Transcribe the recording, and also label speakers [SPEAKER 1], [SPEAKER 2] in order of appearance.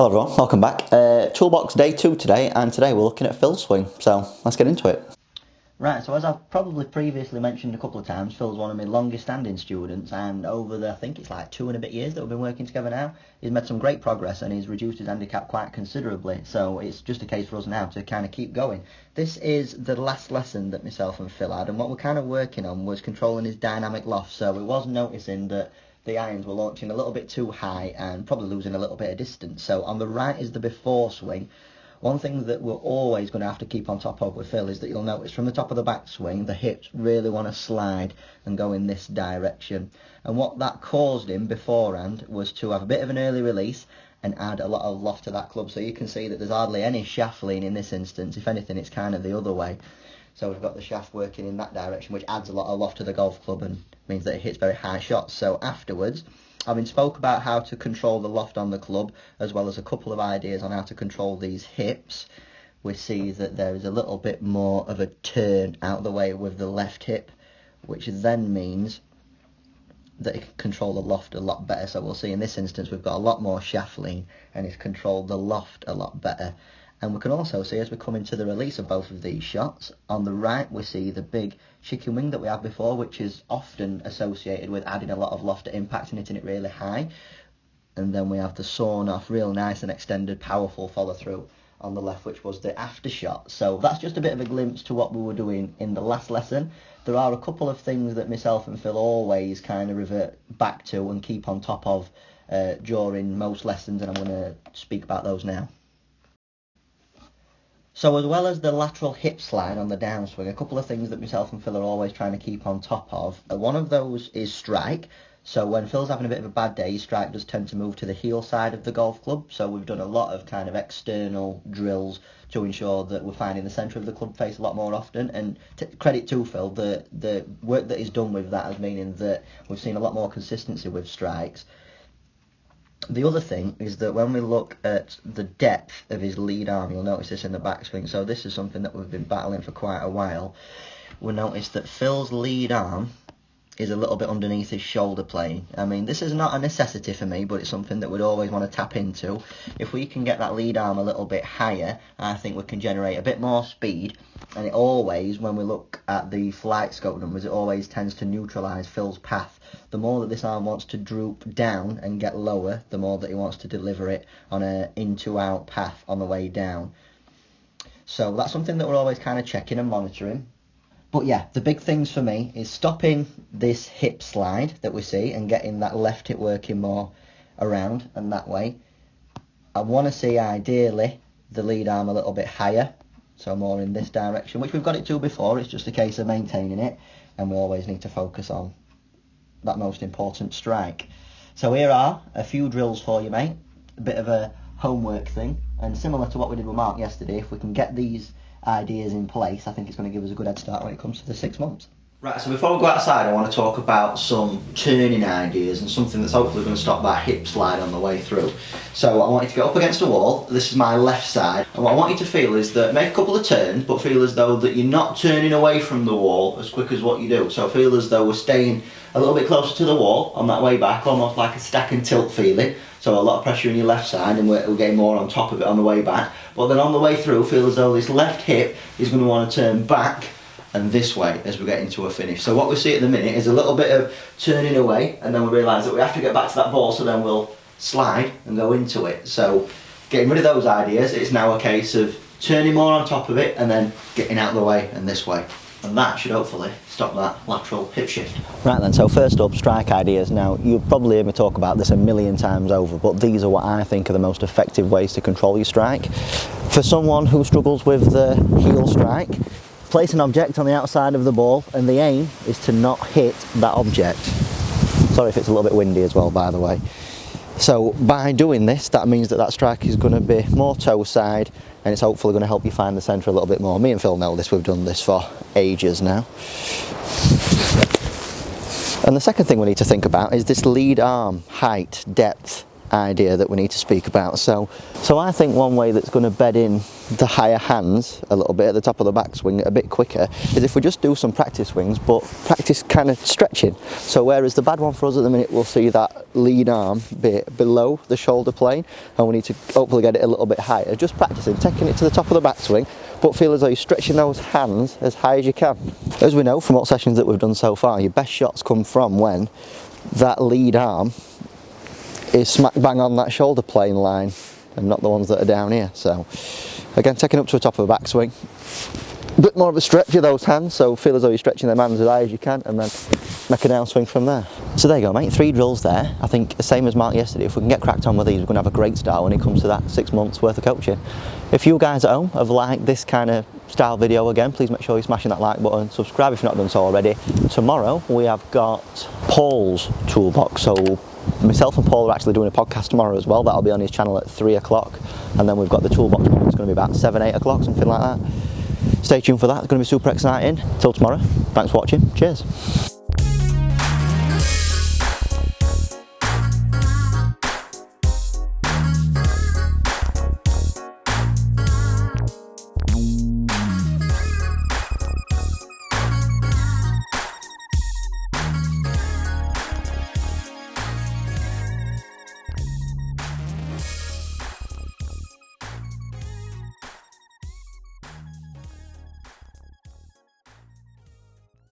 [SPEAKER 1] Hello everyone, welcome back. Toolbox day 2 today, and today we're looking at Phil's swing, so let's get into it. Right, so as I've probably previously mentioned a couple of times, Phil's one of my longest standing students, and over the, I think it's like 2 and a bit years that we've been working together now, he's made some great progress and he's reduced his handicap quite considerably, so it's just a case for us now to kind of keep going. This is the last lesson that myself and Phil had, and what we're kind of working on was controlling his dynamic loft, so we was noticing that the irons were launching a little bit too high and probably losing a little bit of distance. So on the right is the before swing. One thing that we're always going to have to keep on top of with Phil is that you'll notice from the top of the backswing, the hips really want to slide and go in this direction. And what that caused him beforehand was to have a bit of an early release and add a lot of loft to that club. So you can see that there's hardly any shaft lean in this instance. If anything, it's kind of the other way. So we've got the shaft working in that direction, which adds a lot of loft to the golf club and means that it hits very high shots. So afterwards, having spoke about how to control the loft on the club, as well as a couple of ideas on how to control these hips, we see that there is a little bit more of a turn out the way with the left hip, which then means that it can control the loft a lot better. So we'll see in this instance we've got a lot more shaft lean and it's controlled the loft a lot better. And we can also see as we come into the release of both of these shots, on the right we see the big chicken wing that we had before, which is often associated with adding a lot of loft at impact and hitting it really high. And then we have the sawn off, real nice and extended, powerful follow through on the left, which was the after shot. So that's just a bit of a glimpse to what we were doing in the last lesson. There are a couple of things that myself and Phil always kind of revert back to and keep on top of during most lessons, and I'm going to speak about those now. So as well as the lateral hip slide on the downswing, a couple of things that myself and Phil are always trying to keep on top of. One of those is strike. So when Phil's having a bit of a bad day, his strike does tend to move to the heel side of the golf club. So we've done a lot of kind of external drills to ensure that we're finding the centre of the club face a lot more often. And credit to Phil, the work that he's done with that is meaning that we've seen a lot more consistency with strikes. The other thing is that when we look at the depth of his lead arm, you'll notice this in the backswing, so this is something that we've been battling for quite a while. We'll notice that Phil's lead arm is a little bit underneath his shoulder plane. I mean, this is not a necessity for me, but it's something that we'd always want to tap into. If we can get that lead arm a little bit higher, I think we can generate a bit more speed, and it always, when we look at the flight scope numbers, it always tends to neutralise Phil's path. The more that this arm wants to droop down and get lower, the more that he wants to deliver it on a in-to-out path on the way down. So that's something that we're always kind of checking and monitoring. But yeah, the big things for me is stopping this hip slide that we see and getting that left hip working more around and that way. I want to see ideally the lead arm a little bit higher, so more in this direction, which we've got it to before. It's just a case of maintaining it, and we always need to focus on that most important strike. So here are a few drills for you, mate. A bit of a homework thing, and similar to what we did with Mark yesterday, if we can get these ideas in place, I think it's going to give us a good head start when it comes to the 6 months. Right, so before we go outside, I want to talk about some turning ideas and something that's hopefully going to stop that hip slide on the way through. So I want you to get up against a wall. This is my left side, and what I want you to feel is that make a couple of turns, but feel as though that you're not turning away from the wall as quick as what you do. So feel as though we're staying a little bit closer to the wall on that way back, almost like a stack and tilt feeling. So a lot of pressure in your left side, and we're getting more on top of it on the way back. But then on the way through, feel as though this left hip is going to want to turn back and this way as we get into a finish. So what we see at the minute is a little bit of turning away, and then we realise that we have to get back to that ball, so then we'll slide and go into it. So getting rid of those ideas, it's now a case of turning more on top of it and then getting out of the way and this way. And that should hopefully stop that lateral hip shift. Right then, so first up, strike ideas. Now, you'll probably hear me talk about this a million times over, but these are what I think are the most effective ways to control your strike. For someone who struggles with the heel strike, place an object on the outside of the ball, and the aim is to not hit that object. Sorry if it's a little bit windy as well, by the way. So by doing this, that means that that strike is going to be more toe side, and it's hopefully going to help you find the centre a little bit more. Me and Phil know this, we've done this for ages now. And the second thing we need to think about is this lead arm height, depth, idea that we need to speak about. So I think one way that's going to bed in the higher hands a little bit at the top of the backswing a bit quicker is if we just do some practice swings, but practice kind of stretching. So whereas the bad one for us at the minute, we'll see that lead arm bit below the shoulder plane, and we need to hopefully get it a little bit higher. Just practicing, taking it to the top of the backswing, but feel as though you're stretching those hands as high as you can. As we know from all sessions that we've done so far, your best shots come from when that lead arm is smack bang on that shoulder plane line and not the ones that are down here. So again, taking up to the top of the backswing, a bit more of a stretch of those hands, so feel as though you're stretching them hands as high as you can, and then make a downswing from there. So there you go, mate, 3 drills there. I think the same as Mark yesterday, if we can get cracked on with these, we're going to have a great start when it comes to that 6 months worth of coaching. If you guys at home have liked this kind of style video again, please make sure you're smashing that like button, subscribe if you've not done so already. Tomorrow we have got Paul's toolbox, so myself and Paul are actually doing a podcast tomorrow as well. That'll be on his channel at 3 o'clock, and then we've got the toolbox one. It's going to be about 7, 8 o'clock, something like that. Stay tuned for that, it's going to be super exciting. Till tomorrow, thanks for watching, cheers.